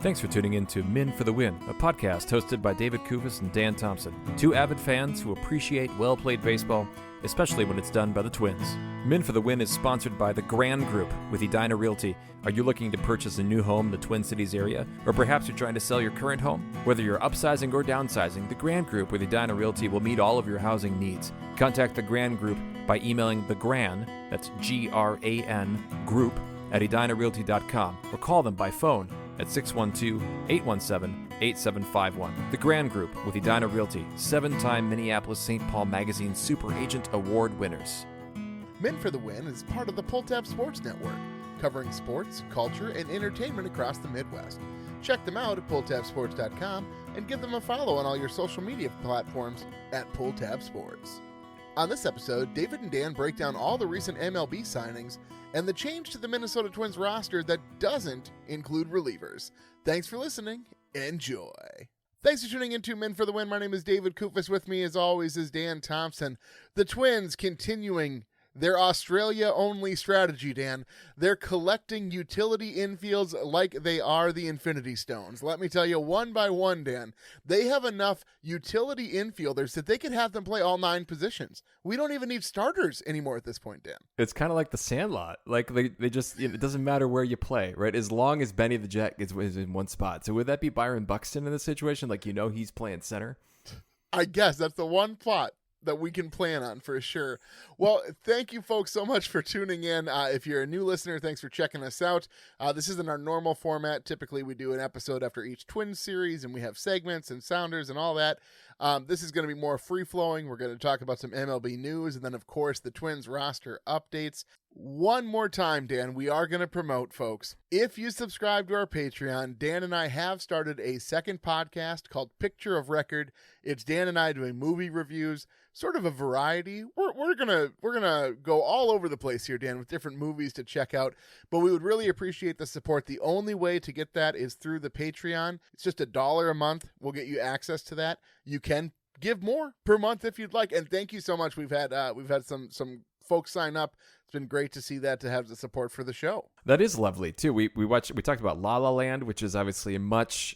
Thanks for tuning in to Men for the Win, a podcast hosted by David Kufis and Dan Thompson, two avid fans who appreciate well-played baseball, especially when it's done by the Twins. Men for the Win is sponsored by the Grand Group with Edina Realty. Are you looking to purchase a new home in the Twin Cities area? Or perhaps you're trying to sell your current home? Whether you're upsizing or downsizing, the Grand Group with Edina Realty will meet all of your housing needs. Contact the Grand Group by emailing thegran, that's G-R-A-N, group, at edinarealty.com, or call them by phone at 612-817-8751. The Grand Group with Edina Realty, 7-time Minneapolis-St. Paul Magazine Super Agent Award winners. Men for the Win is part of the Pulltab Sports Network, covering sports, culture, and entertainment across the Midwest. Check them out at pulltabsports.com and give them a follow on all your social media platforms at Pulltab Sports. On this episode, David and Dan break down all the recent MLB signings and the change to the Minnesota Twins roster that doesn't include relievers. Thanks for listening. Enjoy. Thanks for tuning in to Men for the Win. My name is David Kufis. With me, as always, is Dan Thompson. The Twins continuing their Australia-only strategy, Dan. They're collecting utility infields like they are the Infinity Stones. Let me tell you, one by one, Dan, they have enough utility infielders that they could have them play all 9 positions. We don't even need starters anymore at this point, Dan. It's kind of like the Sandlot. Like they just, it doesn't matter where you play, right? As long as Benny the Jet is in one spot. So would that be Byron Buxton in this situation? Like, he's playing center? I guess that's the one plot that we can plan on for sure. Well, thank you folks so much for tuning in. If you're a new listener, thanks for checking us out. This isn't our normal format. Typically we do an episode after each Twins series and we have segments and sounders and all that. This is going to be more free-flowing. We're going to talk about some MLB news and then, of course, the Twins roster updates. One more time, Dan, we are going to promote, folks. If you subscribe to our Patreon, Dan and I have started a second podcast called Picture of Record. It's Dan and I doing movie reviews, sort of a variety. We're gonna go all over the place here, Dan, with different movies to check out. But we would really appreciate the support. The only way to get that is through the Patreon. It's just $1 a month. We'll get you access to that. You can give more per month if you'd like. And thank you so much. We've had some folks sign up. It's been great to see that, to have the support for the show. That is lovely too. We talked about La La Land, which is obviously much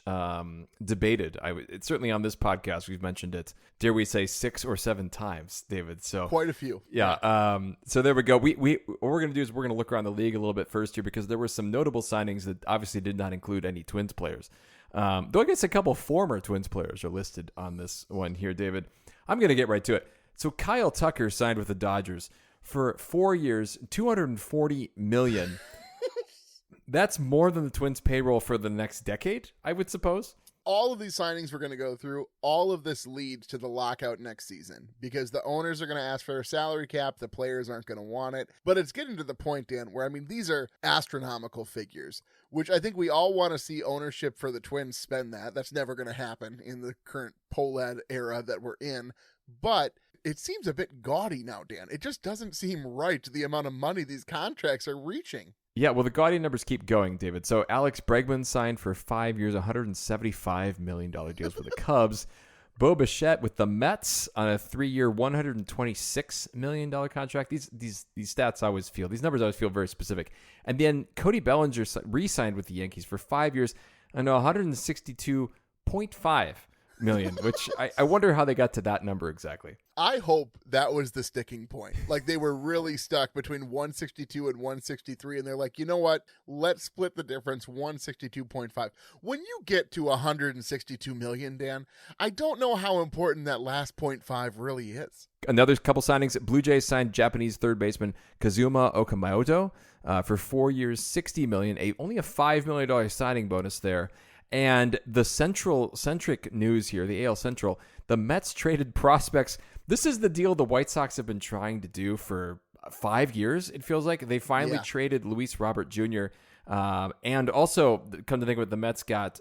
debated. It's certainly on this podcast we've mentioned it, dare we say, 6 or 7 times, David. So quite a few. Yeah. So there we go. What we're going to do is we're going to look around the league a little bit first here, because there were some notable signings that obviously did not include any Twins players. Though I guess a couple former Twins players are listed on this one here, David. I'm going to get right to it. So Kyle Tucker signed with the Dodgers for 4 years, $240 million. That's more than the Twins' payroll for the next decade, I would suppose. All of these signings we're going to go through, all of this leads to the lockout next season, because the owners are going to ask for a salary cap. The players aren't going to want it. But it's getting to the point, Dan, where, these are astronomical figures, which I think we all want to see ownership for the Twins spend that. That's never going to happen in the current Pulltab era that we're in. But it seems a bit gaudy now, Dan. It just doesn't seem right, the amount of money these contracts are reaching. Yeah, well, the gaudy numbers keep going, David. So Alex Bregman signed for 5 years, $175 million deals with the Cubs. Bo Bichette with the Mets on a 3-year, $126 million contract. These stats these numbers always feel very specific. And then Cody Bellinger re-signed with the Yankees for 5 years and $162.5 million, which I wonder how they got to that number exactly. I hope that was the sticking point. Like, they were really stuck between 162 and 163, and they're like, you know what? Let's split the difference, 162.5. When you get to 162 million, Dan, I don't know how important that last 0.5 really is. Another couple signings. Blue Jays signed Japanese third baseman Kazuma Okamoto for 4 years, $60 million, only a $5 million signing bonus there. And the centric news here, the AL Central, the Mets traded prospects. This is the deal the White Sox have been trying to do for 5 years, it feels like. They finally traded Luis Robert Jr. And also, come to think of it, the Mets got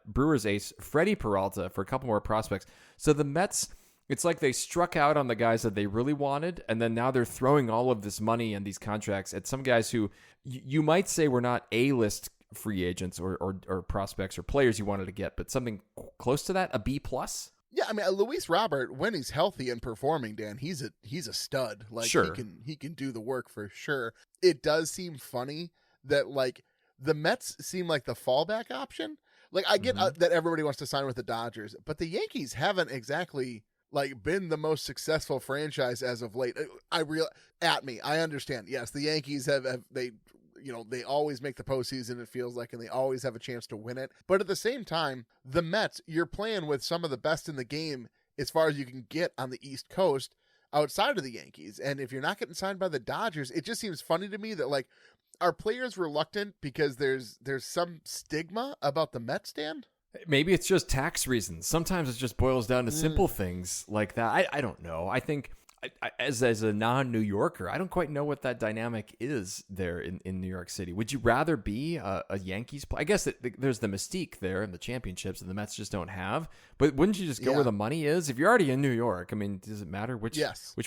Brewers ace Freddie Peralta for a couple more prospects. So the Mets, it's like they struck out on the guys that they really wanted, and then now they're throwing all of this money and these contracts at some guys who you might say were not A-list free agents or prospects or players you wanted to get, but something close to that, a B+. Yeah, Luis Robert, when he's healthy and performing, Dan, he's a stud. Like, sure. He can do the work for sure. It does seem funny that, like, the Mets seem like the fallback option, Like, I get that everybody wants to sign with the Dodgers, but the Yankees haven't exactly like been the most successful franchise as of late. I understand. Yes, the Yankees have they always make the postseason, it feels like, and they always have a chance to win it. But at the same time, the Mets, you're playing with some of the best in the game as far as you can get on the East Coast outside of the Yankees. And if you're not getting signed by the Dodgers, it just seems funny to me that, like, are players reluctant because there's some stigma about the Mets, Dan? Maybe it's just tax reasons. Sometimes it just boils down to simple things like that. I don't know. I think as a non-New Yorker, I don't quite know what that dynamic is there in New York City. Would you rather be a Yankees player? I guess there's the mystique there and the championships that the Mets just don't have. But wouldn't you just go where the money is? If you're already in New York, I mean, does it matter which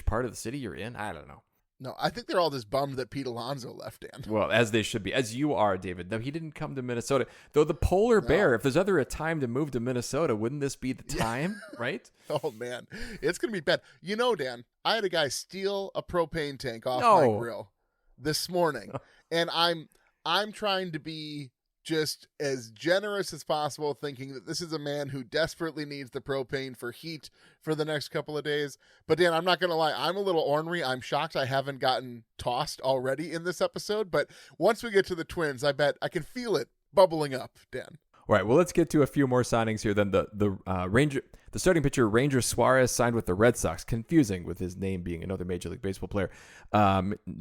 part of the city you're in? I don't know. No, I think they're all just bummed that Pete Alonso left, Dan. Well, as they should be, as you are, David. Though he didn't come to Minnesota. Though the polar bear, if there's ever a time to move to Minnesota, wouldn't this be the time, right? Oh, man. It's going to be bad. You know, Dan, I had a guy steal a propane tank off my grill this morning, and I'm trying to be just as generous as possible, thinking that this is a man who desperately needs the propane for heat for the next couple of days. But Dan, I'm not going to lie, I'm a little ornery. I'm shocked I haven't gotten tossed already in this episode. But once we get to the Twins, I bet I can feel it bubbling up, Dan. All right, well, let's get to a few more signings here. Then the starting pitcher Ranger Suarez signed with the Red Sox. Confusing with his name being another Major League Baseball player,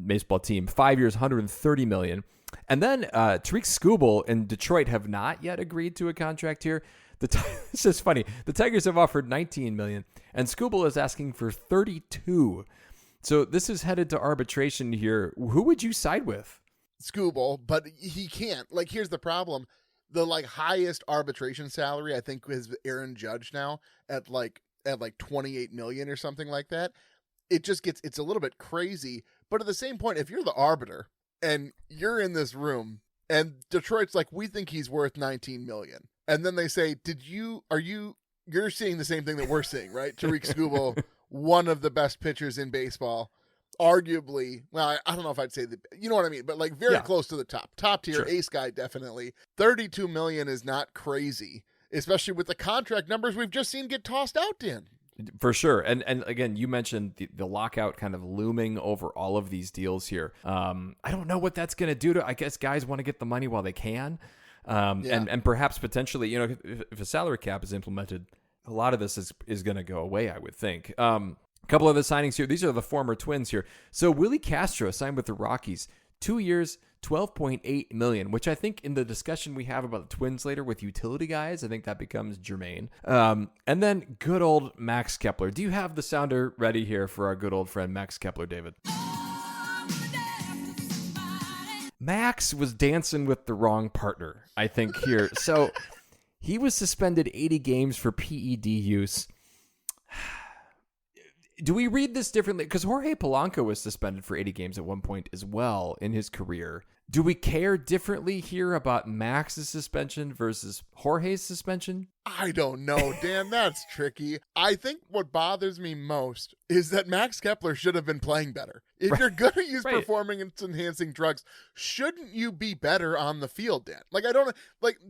baseball team. 5 years, $130 million. And then Tariq Skubal in Detroit have not yet agreed to a contract here. It's just funny. The Tigers have offered $19 million, and Skubal is asking for $32. So this is headed to arbitration here. Who would you side with? Skubal, but he can't. Like, here's the problem. The highest arbitration salary, I think, is Aaron Judge now at like $28 million or something like that. It's a little bit crazy. But at the same point, if you're the arbiter and you're in this room and Detroit's like, we think he's worth $19 million. And then they say, you're seeing the same thing that we're seeing, right? Tariq Skubal, one of the best pitchers in baseball. Arguably, well, I don't know if I'd say you know what I mean, but like very close to the top tier, ace guy, definitely. $32 million is not crazy, especially with the contract numbers we've just seen get tossed out, Dan. For sure. And again, you mentioned the lockout kind of looming over all of these deals here. I don't know what that's going to do I guess guys want to get the money while they can. And perhaps potentially, if a salary cap is implemented, a lot of this is going to go away, I would think. A couple of the signings here. These are the former Twins here. So Willie Castro signed with the Rockies. 2 years, $12.8 million, which I think in the discussion we have about the Twins later with utility guys, I think that becomes germane. And then good old Max Kepler. Do you have the sounder ready here for our good old friend Max Kepler, David? Max was dancing with the wrong partner, I think, here. So he was suspended 80 games for PED use. Do we read this differently? Because Jorge Polanco was suspended for 80 games at one point as well in his career. Do we care differently here about Max's suspension versus Jorge's suspension? I don't know, Dan. That's tricky. I think what bothers me most is that Max Kepler should have been playing better. If you're going to use performance-enhancing drugs, shouldn't you be better on the field, Dan?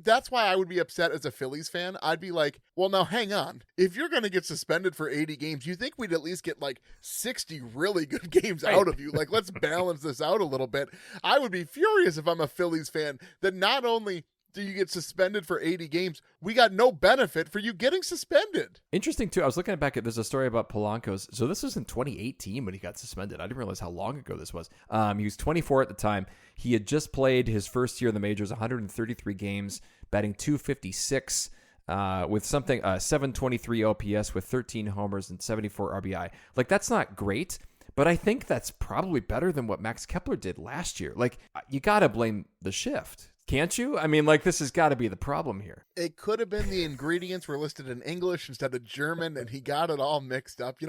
That's why I would be upset as a Phillies fan. I'd be like, well, now hang on. If you're going to get suspended for 80 games, you think we'd at least get 60 really good games out of you. Let's balance this out a little bit. I would be furious if I'm a Phillies fan that not only do you get suspended for 80 games, we got no benefit for you getting suspended. Interesting, too. I was looking back at, there's a story about Polanco's. So this was in 2018 when he got suspended. I didn't realize how long ago this was. He was 24 at the time. He had just played his first year in the majors, 133 games, batting .256 with something, 723 OPS with 13 homers and 74 RBI. That's not great. But I think that's probably better than what Max Kepler did last year. You got to blame the shift. Can't you? I mean, this has got to be the problem here. It could have been the ingredients were listed in English instead of German, and he got it all mixed up.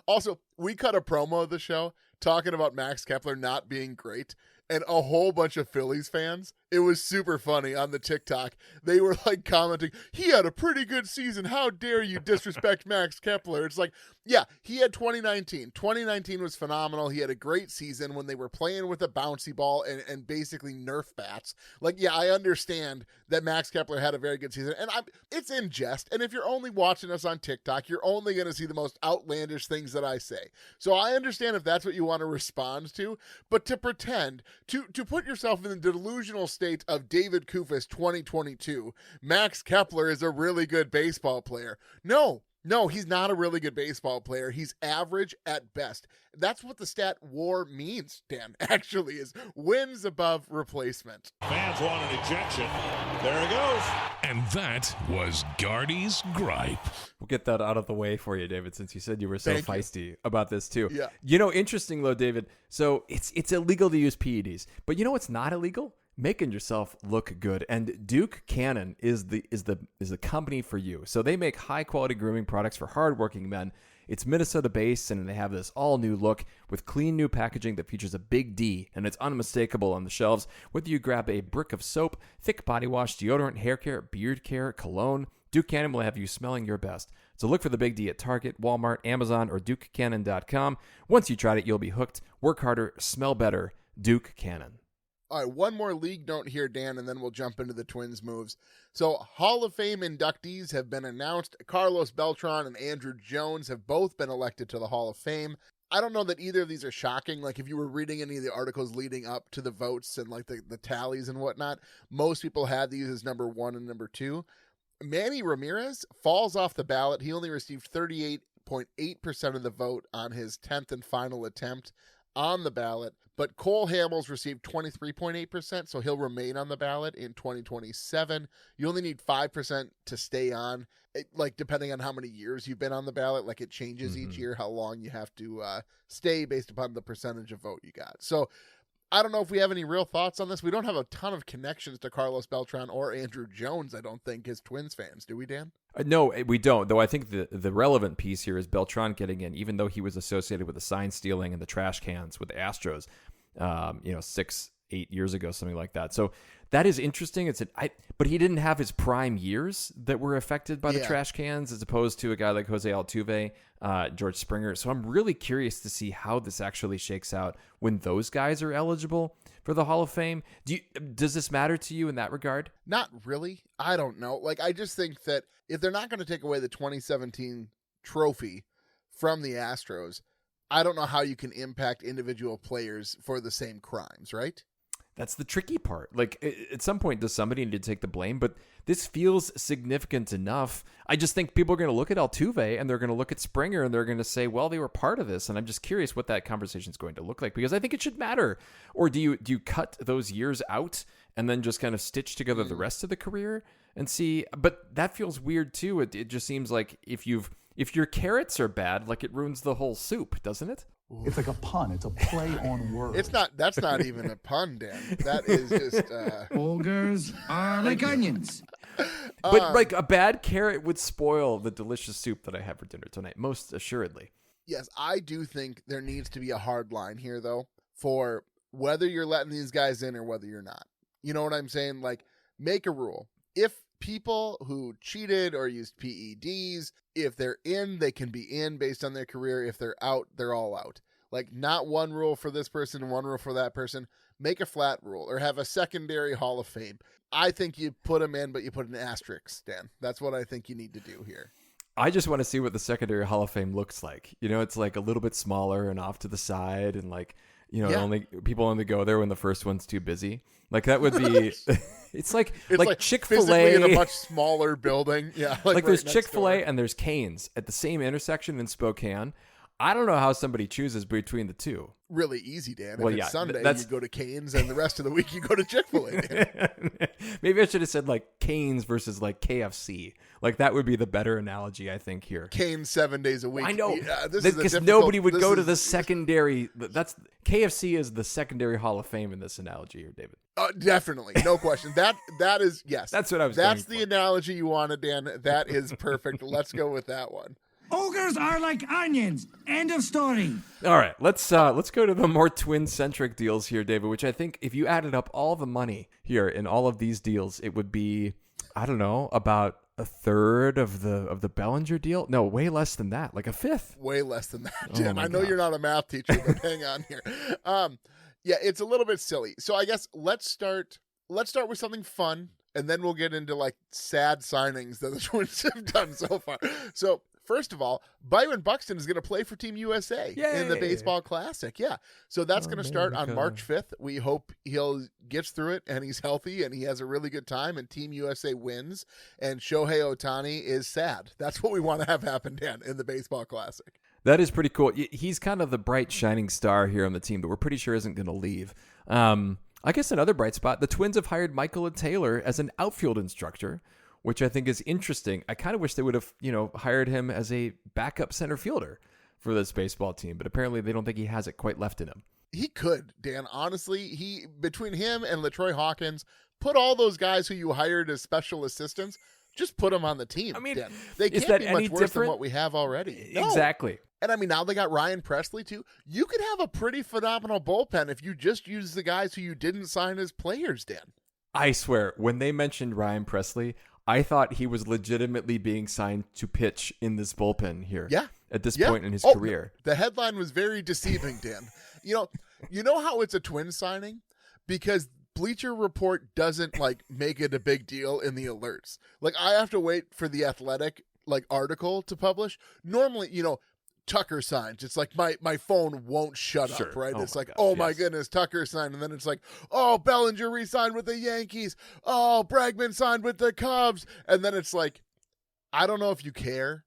Also, we cut a promo of the show talking about Max Kepler not being great, and a whole bunch of Phillies fans. It was super funny on the TikTok. They were like commenting, he had a pretty good season. How dare you disrespect Max Kepler? It's like, yeah, he had 2019. 2019 was phenomenal. He had a great season when they were playing with a bouncy ball and basically Nerf bats. Like, yeah, I understand that Max Kepler had a very good season. And it's in jest. And if you're only watching us on TikTok, you're only going to see the most outlandish things that I say. So I understand if that's what you want to respond to. But to pretend, to put yourself in the delusional state of David Kufis 2022, Max Kepler is a really good baseball player. No, he's not a really good baseball player. He's average at best. That's what the stat WAR means, Dan, actually, is wins above replacement. Fans want an ejection. There it goes. And that was Gardy's Gripe. We'll get that out of the way for you, David, since you said you were so feisty about this, too. Yeah. You know, interesting, though, David. So it's illegal to use PEDs. But you know what's not illegal? Making yourself look good. And Duke Cannon is the company for you. So they make high quality grooming products for hardworking men. It's Minnesota based, and they have this all new look with clean new packaging that features a big D, and it's unmistakable on the shelves. Whether you grab a brick of soap, thick body wash, deodorant, hair care, beard care, cologne, Duke Cannon will have you smelling your best. So look for the big D at Target, Walmart, Amazon, or DukeCannon.com. Once you tried it, you'll be hooked. Work harder, smell better. Duke Cannon. All right, one more league note here, Dan, and then we'll jump into the Twins moves. So Hall of Fame inductees have been announced. Carlos Beltran and Andrew Jones have both been elected to the Hall of Fame. I don't know that either of these are shocking. Like, if you were reading any of the articles leading up to the votes and like the tallies and whatnot, most people had these as number 1 and number 2. Manny Ramirez falls off the ballot. He only received 38.8% of the vote on his 10th and final attempt on the ballot. But Cole Hamels received 23.8%, so he'll remain on the ballot in 2027. You only need 5% to stay on, like depending on how many years you've been on the ballot. Like it changes each year how long you have to stay based upon the percentage of vote you got. So I don't know if we have any real thoughts on this. We don't have a ton of connections to Carlos Beltran or Andrew Jones, I don't think, as Twins fans. Do we, Dan? No, we don't, though I think the relevant piece here is Beltran getting in, even though he was associated with the sign stealing and the trash cans with the Astros, 6-8 years ago, something like that. So that is interesting. But he didn't have his prime years that were affected by the trash cans, as opposed to a guy like Jose Altuve, George Springer. So I'm really curious to see how this actually shakes out when those guys are eligible for the Hall of Fame. Does this matter to you in that regard? Not really. I don't know. Like, I just think that if they're not going to take away the 2017 trophy from the Astros, I don't know how you can impact individual players for the same crimes, right? That's the tricky part. Like, at some point, does somebody need to take the blame? But this feels significant enough. I just think people are going to look at Altuve and they're going to look at Springer and they're going to say, well, they were part of this. And I'm just curious what that conversation is going to look like, because I think it should matter. Or do you cut those years out and then just kind of stitch together the rest of the career and see? But that feels weird too. It just seems like if your carrots are bad, like it ruins the whole soup, doesn't it? It's like a pun. It's a play on words. That's not even a pun, Dan. That is just Ogres are like onions. But like a bad carrot would spoil the delicious soup that I have for dinner tonight, most assuredly. Yes, I do think there needs to be a hard line here, though, for whether you're letting these guys in or whether you're not. You know what I'm saying? Like, make a rule. If people who cheated or used PEDs, if they're in, they can be in based on their career. If they're out, they're all out. Like, not one rule for this person and one rule for that person. Make a flat rule or have a secondary Hall of Fame. I think you put them in, but you put an asterisk, Dan. That's what I think you need to do here. I just want to see what the secondary Hall of Fame looks like. You know, it's like a little bit smaller and off to the side, and like, you know, people only go there when the first one's too busy. Like, that would be it's like Chick-fil-A in a much smaller building. Yeah. Like right there's next Chick-fil-A door. and there's Cane's at the same intersection in Spokane. I don't know how somebody chooses between the two. Really easy, Dan. Well, if it's Sunday, you go to Cane's, and the rest of the week you go to Chick-fil-A. Maybe I should have said like Cane's versus like KFC. Like, that would be the better analogy, I think, here. Cane's 7 days a week. I know, because nobody would go to the secondary. KFC is the secondary Hall of Fame in this analogy here, David. Definitely, no question. That is yes. That's what I was. That's the analogy you wanted, Dan. That is perfect. Let's go with that one. Ogres are like onions. End of story. All right, let's go to the more twin-centric deals here, David, which I think if you added up all the money here in all of these deals, it would be, I don't know, about a third of the Bellinger deal. No, way less than that, like a fifth. Way less than that, Oh Tim. my I know God. you're not a math teacher, but hang on here. Yeah, it's a little bit silly. So I guess let's start with something fun, and then we'll get into like sad signings that the Twins have done so far. So first of all, Byron Buxton is going to play for Team USA in the Yay. Baseball Classic. Yeah. So that's going to start on America. March 5th. We hope he'll gets through it and he's healthy and he has a really good time and Team USA wins and Shohei Ohtani is sad. That's what we want to have happen, Dan, in the Baseball Classic. That is pretty cool. He's kind of the bright shining star here on the team that we're pretty sure isn't going to leave. I guess another bright spot, the Twins have hired Michael Taylor as an outfield instructor, which I think is interesting. I kind of wish they would have, hired him as a backup center fielder for this baseball team, but apparently they don't think he has it quite left in him. He could, Dan. Honestly, between him and LaTroy Hawkins, put all those guys who you hired as special assistants, just put them on the team. I mean, Dan. They is can't that be any much worse different? than what we have already. No. Exactly. And I mean, now they got Ryan Presley too. You could have a pretty phenomenal bullpen if you just use the guys who you didn't sign as players, Dan. I swear, when they mentioned Ryan Presley, I thought he was legitimately being signed to pitch in this bullpen here. Yeah. At this point in his Oh, career. The headline was very deceiving, Dan. You know how it's a twin signing? Because Bleacher Report doesn't make it a big deal in the alerts. I have to wait for the Athletic article to publish. Normally, Tucker signs. It's like my phone won't shut Sure. up, right? Oh It's my like, gosh, oh my yes. goodness, Tucker signed. And then it's like, oh, Bellinger re-signed with the Yankees. Oh, Bregman signed with the Cubs. And then it's like, I don't know if you care,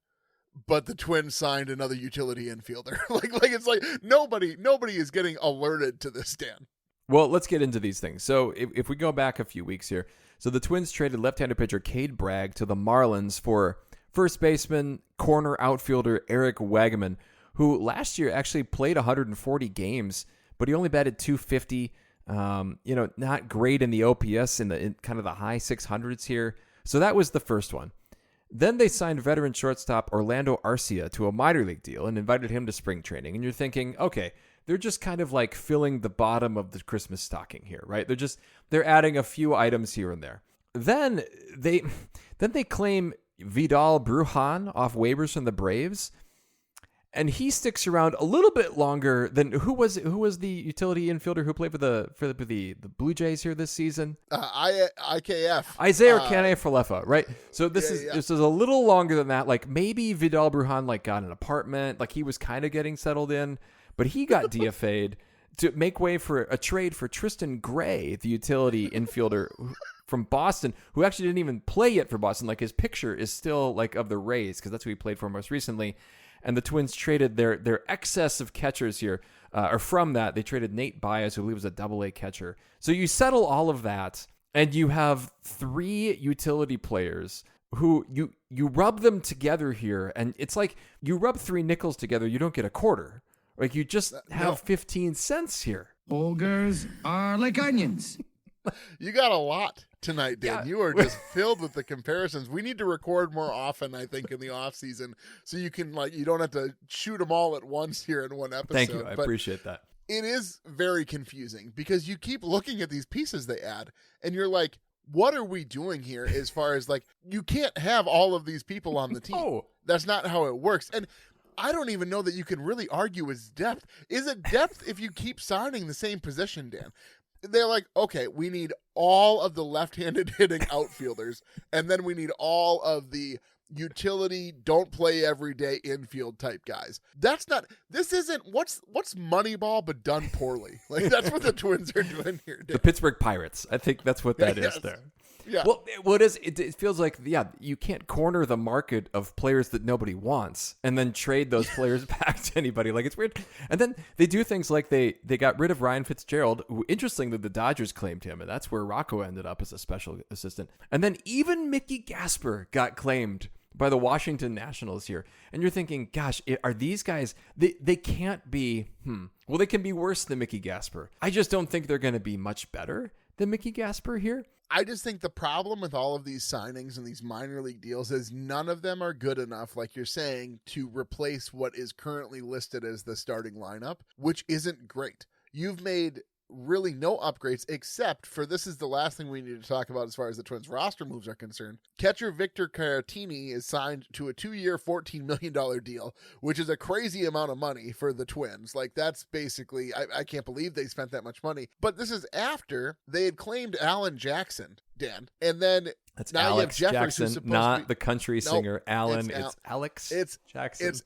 but the Twins signed another utility infielder. It's like nobody is getting alerted to this, Dan. Well, let's get into these things. So if we go back a few weeks here, so the Twins traded left-handed pitcher Cade Bragg to the Marlins for first baseman, corner outfielder Eric Wegman, who last year actually played 140 games, but he only batted .250. Not great in the OPS in kind of the high 600s here. So that was the first one. Then they signed veteran shortstop Orlando Arcia to a minor league deal and invited him to spring training. And you're thinking, okay, they're just kind of like filling the bottom of the Christmas stocking here, right? They're adding a few items here and there. Then they claim Vidal Brujan off waivers from the Braves, and he sticks around a little bit longer than who was the utility infielder who played for the Blue Jays here this season? IKF. Isaiah Canea-Falefa, right? So this is a little longer than that. Like maybe Vidal Brujan got an apartment, he was kind of getting settled in, but he got DFA'd to make way for a trade for Tristan Gray, the utility infielder from Boston, who actually didn't even play yet for Boston. His picture is still of the Rays because that's who he played for most recently. And the Twins traded their excess of catchers here, or from that, they traded Nate Baez, who I believe was a Double-A catcher. So you settle all of that, and you have three utility players who you rub them together here, and it's like you rub three nickels together, you don't get a quarter. You just have 15 cents here. Ogres are like onions. You got a lot tonight, Dan. Yeah. You are just filled with the comparisons. We need to record more often, I think, in the off season, so you can you don't have to shoot them all at once here in one episode. Thank you. I But appreciate that. it is very confusing because you keep looking at these pieces they add, and you're like, what are we doing here? As far as you can't have all of these people on the team. No. That's not how it works. And I don't even know that you can really argue it's depth. Is it depth if you keep signing the same position, Dan? They're like, okay, we need all of the left-handed hitting outfielders, and then we need all of the utility, don't play every day infield type guys. This isn't, what's Moneyball but done poorly? That's what the Twins are doing here. The Pittsburgh Pirates. I think that's what that Yes. is there. Yeah. Well, what is it feels like, you can't corner the market of players that nobody wants and then trade those players back to anybody. It's weird. And then they do things like they got rid of Ryan Fitzgerald, who interestingly the Dodgers claimed him, and that's where Rocco ended up as a special assistant. And then even Mickey Gasper got claimed by the Washington Nationals here. And you're thinking, gosh, are these guys, they can't be, well, they can be worse than Mickey Gasper. I just don't think they're going to be much better than Mickey Gasper here. I just think the problem with all of these signings and these minor league deals is none of them are good enough, like you're saying, to replace what is currently listed as the starting lineup, which isn't great. You've made really no upgrades except for, this is the last thing we need to talk about as far as the Twins roster moves are concerned. Catcher Victor Caratini is signed to a 2-year, $14 million deal, which is a crazy amount of money for the Twins. Like, that's basically, I can't believe they spent that much money. But this is after they had claimed Alan Jackson, Dan. And then that's now Alex you have Jeffers, Jackson, not the country singer Alan. It's Alex Jackson. It's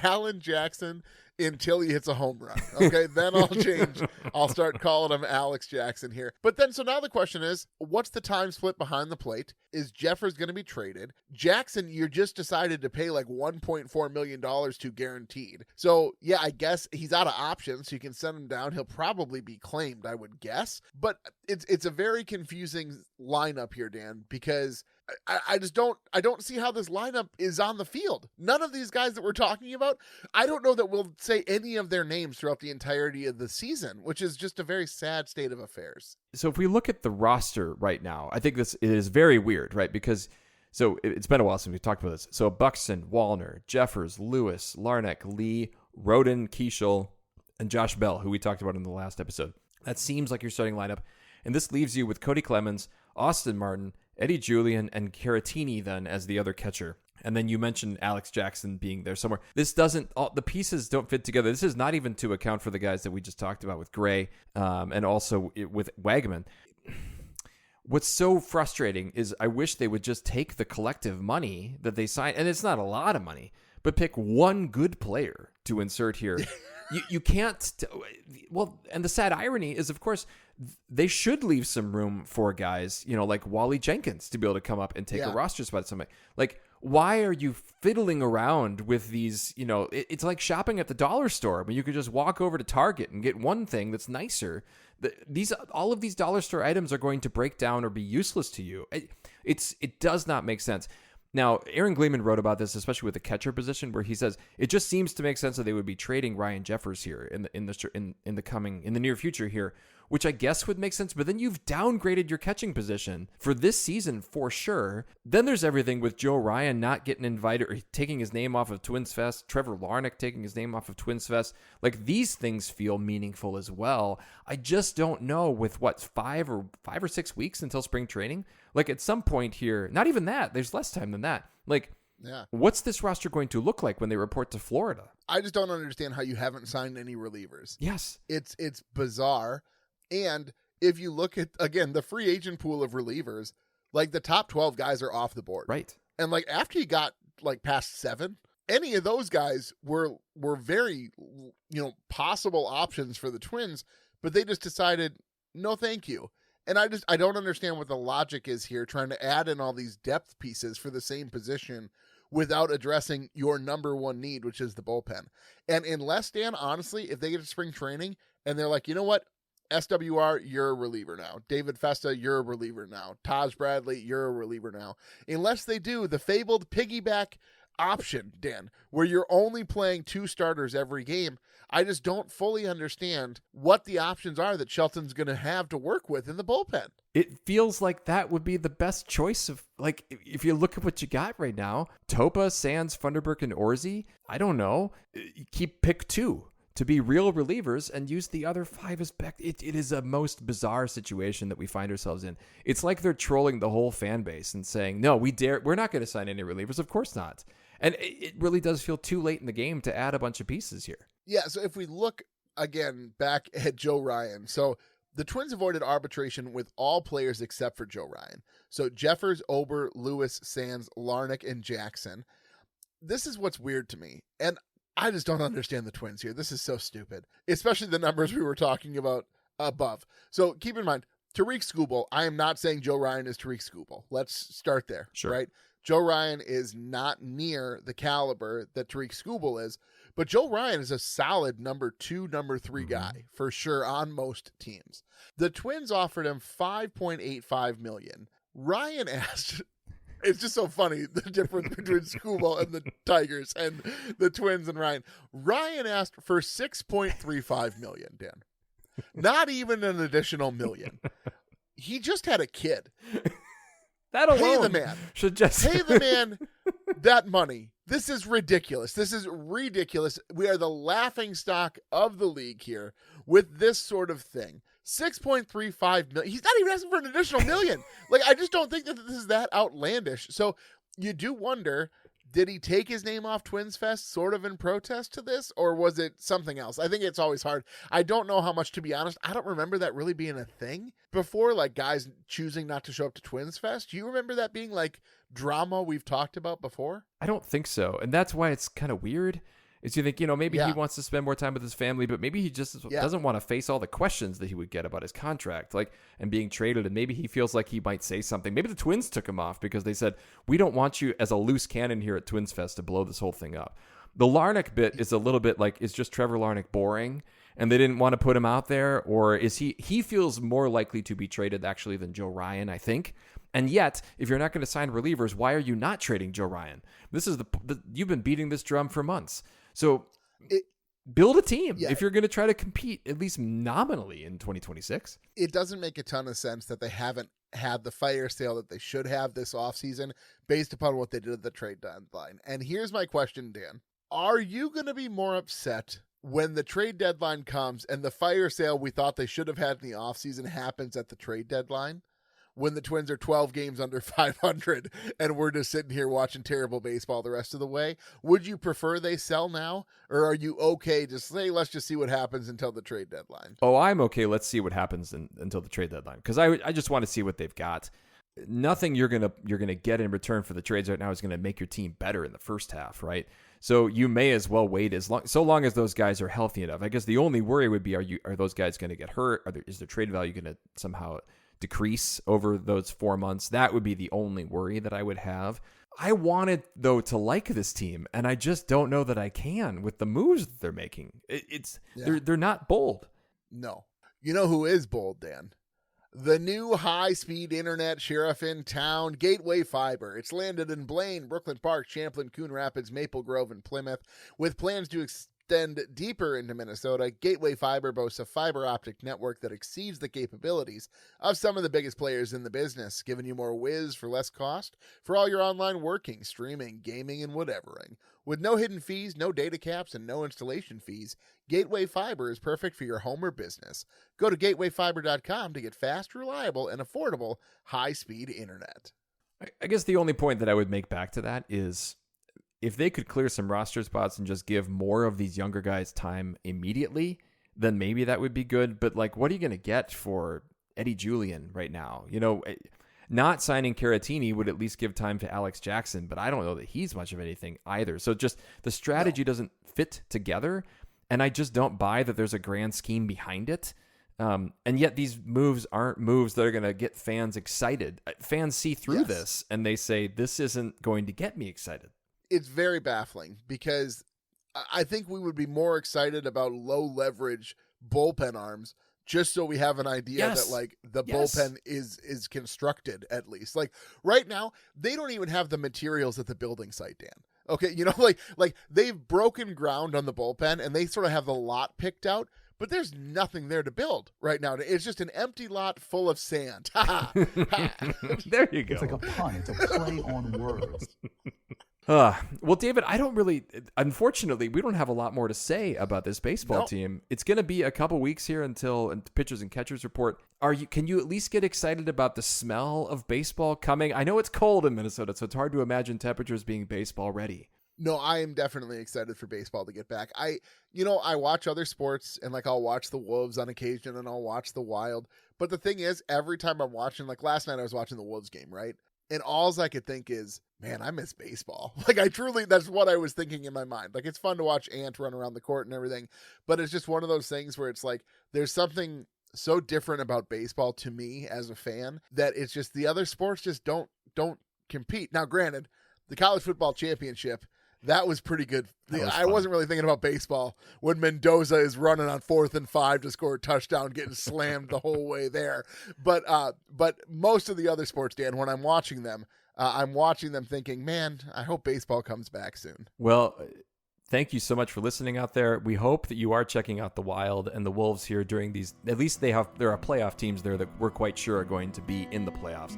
Alan Jackson until he hits a home run. Okay, then I'll change. I'll start calling him Alex Jackson here. But then, so now the question is, what's the time split behind the plate? Is Jeffers going to be traded? Jackson, you just decided to pay like $1.4 million to guaranteed. So yeah, I guess he's out of options. So you can send him down. He'll probably be claimed, I would guess. But it's a very confusing lineup here, Dan, because I don't see how this lineup is on the field. None of these guys that we're talking about, I don't know that we'll say any of their names throughout the entirety of the season, which is just a very sad state of affairs. So if we look at the roster right now, I think it is very weird, right? Because so it's been a while since we talked about this. So Buxton, Wallner, Jeffers, Lewis, Larnach, Lee, Roden, Keishel, and Josh Bell, who we talked about in the last episode. That seems like your starting lineup. And this leaves you with Cody Clemens, Austin Martin, Eddie Julian, and Caratini then as the other catcher. And then you mentioned Alex Jackson being there somewhere. This doesn't, the pieces don't fit together. This is not even to account for the guys that we just talked about with Gray and also with Wagman. What's so frustrating is I wish they would just take the collective money that they signed, and it's not a lot of money, but pick one good player to insert here. You can't, well, and the sad irony is, of course, they should leave some room for guys, like Wally Jenkins to be able to come up and take a roster spot at somebody. Like, why are you fiddling around with these, it's like shopping at the dollar store. I mean, you could just walk over to Target and get one thing that's nicer. All of these dollar store items are going to break down or be useless to you. It does not make sense. Now, Aaron Gleeman wrote about this, especially with the catcher position, where he says it just seems to make sense that they would be trading Ryan Jeffers here in the near future here, which I guess would make sense. But then you've downgraded your catching position for this season for sure. Then there's everything with Joe Ryan not getting invited or taking his name off of Twins Fest, Trevor Larnach taking his name off of Twins Fest. Like, these things feel meaningful as well. I just don't know with 5 or 6 weeks until spring training. Like, at some point here, not even that, there's less time than that. Like, what's this roster going to look like when they report to Florida? I just don't understand how you haven't signed any relievers. Yes. It's bizarre. And if you look at, again, the free agent pool of relievers, like the top 12 guys are off the board. Right. And like after you got like past 7, any of those guys were very, possible options for the Twins, but they just decided, no, thank you. And I don't understand what the logic is here, trying to add in all these depth pieces for the same position without addressing your number one need, which is the bullpen. And unless, Dan, honestly, if they get to spring training and they're like, you know what? SWR, you're a reliever now. David Festa, you're a reliever now. Taj Bradley, you're a reliever now. Unless they do the fabled piggyback option, Dan, where you're only playing 2 starters every game, I just don't fully understand what the options are that Shelton's going to have to work with in the bullpen. It feels like that would be the best choice of, like, if you look at what you got right now, Topa, Sands, Funderburk, and Orsi, I don't know, pick 2 to be real relievers and use the other 5 as back. It is a most bizarre situation that we find ourselves in. It's like they're trolling the whole fan base and saying, no, we're not going to sign any relievers. Of course not. And it really does feel too late in the game to add a bunch of pieces here. Yeah, so if we look again back at Joe Ryan, so the Twins avoided arbitration with all players except for Joe Ryan. So Jeffers, Ober, Lewis, Sands, Larnach, and Jackson. This is what's weird to me. And I just don't understand the Twins here. This is so stupid, especially the numbers we were talking about above. So keep in mind, Tariq Skubal, I am not saying Joe Ryan is Tariq Skubal. Let's start there, sure. Right? Joe Ryan is not near the caliber that Tariq Skubal is, but Joe Ryan is a solid number 2, number 3 guy for sure on most teams. The Twins offered him $5.85 million. Ryan asked, it's just so funny, the difference between Skubal and the Tigers and the Twins and Ryan. Ryan asked for $6.35 million, Dan. Not even an additional $1 million. He just had a kid. That alone Pay the man. should just Pay the man that money. This is ridiculous. This is ridiculous. We are the laughing stock of the league here with this sort of thing. $6.35 million. He's not even asking for an additional $1 million. Like, I just don't think that this is that outlandish. So you do wonder, did he take his name off Twins Fest sort of in protest to this, or was it something else? I think it's always hard. I don't know how much, to be honest. I don't remember that really being a thing before, like guys choosing not to show up to Twins Fest. Do you remember that being like drama we've talked about before? I don't think so. And that's why it's kind of weird. Is you think, maybe Yeah. he wants to spend more time with his family, but maybe he just doesn't want to face all the questions that he would get about his contract, and being traded. And maybe he feels like he might say something. Maybe the Twins took him off because they said, we don't want you as a loose cannon here at Twins Fest to blow this whole thing up. The Larnach bit is a little bit like, is just Trevor Larnach boring and they didn't want to put him out there? Or is he feels more likely to be traded actually than Joe Ryan, I think. And yet, if you're not going to sign relievers, why are you not trading Joe Ryan? This is you've been beating this drum for months. So build a team if you're going to try to compete, at least nominally, in 2026. It doesn't make a ton of sense that they haven't had the fire sale that they should have this offseason based upon what they did at the trade deadline. And here's my question, Dan. Are you going to be more upset when the trade deadline comes and the fire sale we thought they should have had in the offseason happens at the trade deadline? When the Twins are 12 games under 500 and we're just sitting here watching terrible baseball the rest of the way? Would you prefer they sell now? Or are you okay to say, let's just see what happens until the trade deadline? Oh, I'm okay. Let's see what happens until the trade deadline. Because I just want to see what they've got. Nothing you're gonna get in return for the trades right now is gonna make your team better in the first half, right? So you may as well wait so long as those guys are healthy enough. I guess the only worry would be, are those guys going to get hurt? Is their trade value going to somehow decrease over those 4 months? That would be the only worry that I would have. I wanted, though, to like this team, and I just don't know that I can with the moves that they're making. They're not bold. No. You know who is bold, Dan? The new high-speed internet sheriff in town, Gateway Fiber. It's landed in Blaine, Brooklyn Park, Champlain, Coon Rapids, Maple Grove, and Plymouth. With plans to extend deeper into Minnesota, Gateway Fiber boasts a fiber optic network that exceeds the capabilities of some of the biggest players in the business, giving you more whiz for less cost for all your online working, streaming, gaming, and whatevering. With no hidden fees, no data caps, and no installation fees, Gateway Fiber is perfect for your home or business. Go to gatewayfiber.com to get fast, reliable, and affordable high-speed internet. I guess the only point that I would make back to that is if they could clear some roster spots and just give more of these younger guys time immediately, then maybe that would be good. But what are you going to get for Eddie Julian right now? Not signing Caratini would at least give time to Alex Jackson, but I don't know that he's much of anything either. So just the strategy doesn't fit together, and I just don't buy that there's a grand scheme behind it. And yet these moves aren't moves that are going to get fans excited. Fans see through this, and they say, this isn't going to get me excited. It's very baffling because I think we would be more excited about low leverage bullpen arms just so we have an idea that the bullpen is constructed at least. Right now, they don't even have the materials at the building site, Dan. Okay, they've broken ground on the bullpen and they sort of have the lot picked out, but there's nothing there to build right now. It's just an empty lot full of sand. There you go. It's like a pun. It's a play on words. Well, David, unfortunately, we don't have a lot more to say about this baseball team. It's going to be a couple weeks here until pitchers and catchers report. Can you at least get excited about the smell of baseball coming? I know it's cold in Minnesota, so it's hard to imagine temperatures being baseball ready. No, I am definitely excited for baseball to get back. I watch other sports and I'll watch the Wolves on occasion and I'll watch the Wild. But the thing is, every time I'm watching, last night I was watching the Wolves game, right? And all I could think is, man, I miss baseball. That's what I was thinking in my mind. It's fun to watch Ant run around the court and everything, but it's just one of those things where it's there's something so different about baseball to me as a fan that it's just the other sports just don't compete. Now, granted, the college football championship, that was pretty good. I wasn't really thinking about baseball when Mendoza is running on 4th and 5 to score a touchdown, getting slammed the whole way there. But most of the other sports, Dan, when I'm watching them thinking, man, I hope baseball comes back soon. Well, thank you so much for listening out there. We hope that you are checking out the Wild and the Wolves here during these. At least there are playoff teams there that we're quite sure are going to be in the playoffs.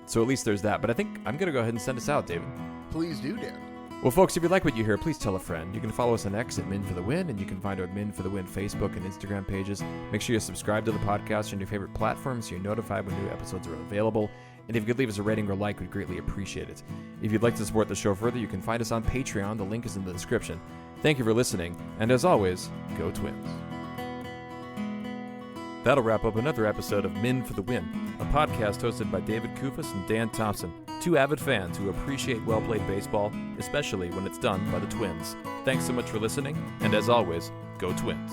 So at least there's that. But I think I'm going to go ahead and send us out, David. Please do, Dan. Well, folks, if you like what you hear, please tell a friend. You can follow us on X at Min for the Win, and you can find our Min for the Win Facebook and Instagram pages. Make sure you subscribe to the podcast on your favorite platforms so you're notified when new episodes are available. And if you could leave us a rating or like, we'd greatly appreciate it. If you'd like to support the show further, you can find us on Patreon. The link is in the description. Thank you for listening, and as always, go Twins. That'll wrap up another episode of Min for the Win, a podcast hosted by David Kufis and Dan Thompson, two avid fans who appreciate well-played baseball, especially when it's done by the Twins. Thanks so much for listening, and as always, go Twins.